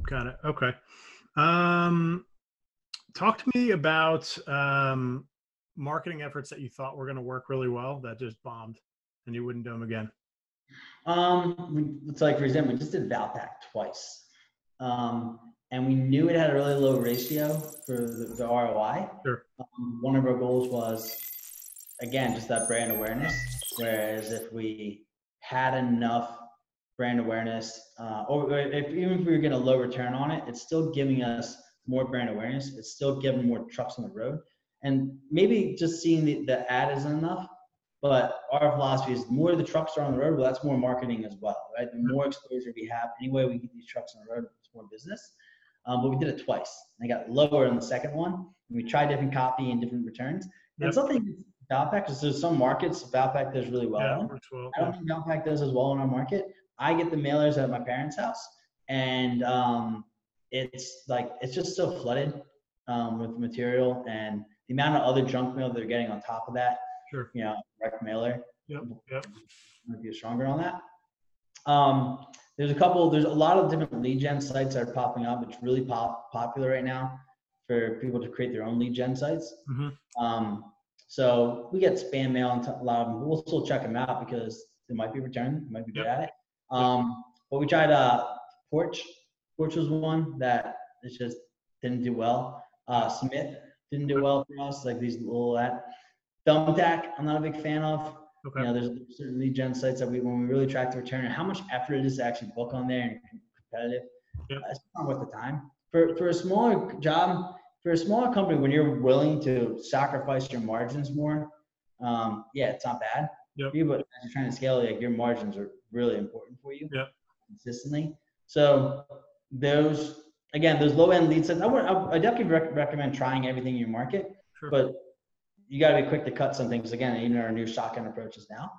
Got it. Okay. Um, Talk to me about marketing efforts that you thought were going to work really well that just bombed and you wouldn't do them again. It's like, for example, we just did Valpak twice. And we knew it had a really low ratio for the ROI. Sure. One of our goals was, again, just that brand awareness. Whereas if we had enough brand awareness, even if we were getting a low return on it, it's still giving us more brand awareness. It's still giving more trucks on the road. And maybe just seeing the ad isn't enough. But our philosophy is the more the trucks are on the road, well, that's more marketing as well, right? The more exposure we have, any way we get these trucks on the road, it's more business. But we did it twice. And I got lower on the second one. And we tried different copy and different returns. And something Valpak, because there's some markets Valpak does really well in. Well, I don't think Valpak does as well in our market. I get the mailers at my parents' house, and it's just so flooded with material, and the amount of other junk mail they're getting on top of that. Sure. Direct mailer. Yep. Might be stronger on that. There's a lot of different lead gen sites that are popping up. It's really popular right now for people to create their own lead gen sites. Mm-hmm. So we get spam mail and a lot of them. We'll still check them out because they might be returned. They might be good at it. But we tried Porch. Porch was one that it just didn't do well. Smith didn't do well for us. Like these little Thumbtack, I'm not a big fan of. Okay. There's certain lead gen sites that when we really track the return and how much effort it is to actually book on there and competitive, it's not worth the time. For a smaller job, for a smaller company, when you're willing to sacrifice your margins more, it's not bad. But as you're trying to scale, your margins are really important for you consistently. So those low-end lead sites, I definitely recommend trying everything in your market, but you got to be quick to cut some things. Again, even our new shotgun approaches now.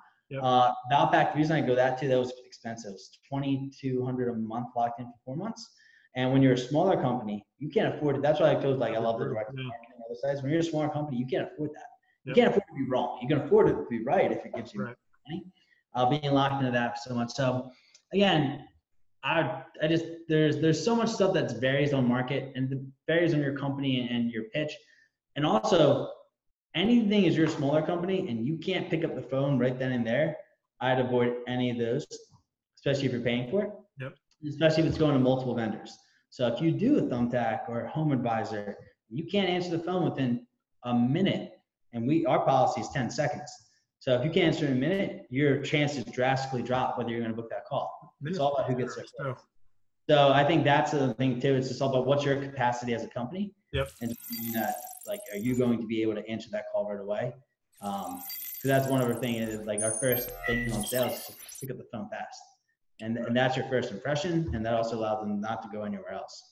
Valpak, the reason I go that was expensive. It's $2,200 a month locked in for 4 months. And when you're a smaller company, you can't afford it. That's why I chose I love the direct marketing on other sides. When you're a smaller company, you can't afford that. You can't afford to be wrong. You can afford it to be right if it gives you money. Being locked into that so much. So again, there's so much stuff that's varies on market and the varies on your company and your pitch. And also, anything is your smaller company and you can't pick up the phone right then and there, I'd avoid any of those, especially if you're paying for it. Especially if it's going to multiple vendors. So if you do a Thumbtack or a Home Advisor, you can't answer the phone within a minute, and our policy is 10 seconds. So if you can't answer in a minute, your chances drastically drop whether you're going to book that call. It's all about who gets there first. So I think that's the thing too. It's just all about what's your capacity as a company. And are you going to be able to answer that call right away? Because that's one of our things. Our first thing on sales is to pick up the phone fast, and that's your first impression, and that also allows them not to go anywhere else.